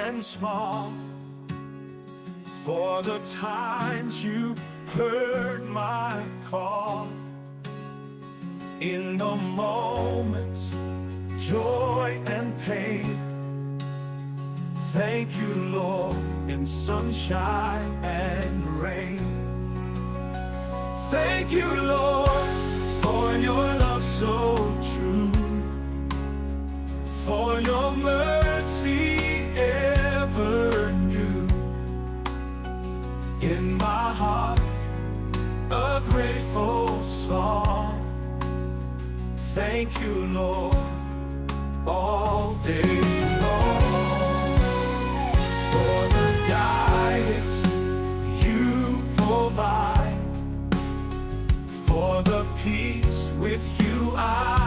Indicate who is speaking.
Speaker 1: and small, for the times you heard my call. In the moments, joy and pain, thank you, Lord, in sunshine and rain. Thank you, Lord, for your love so true, for your mercy ever new. In my heart, a grateful song. Thank you, Lord, all day long, for the guidance you provide, for the peace with you I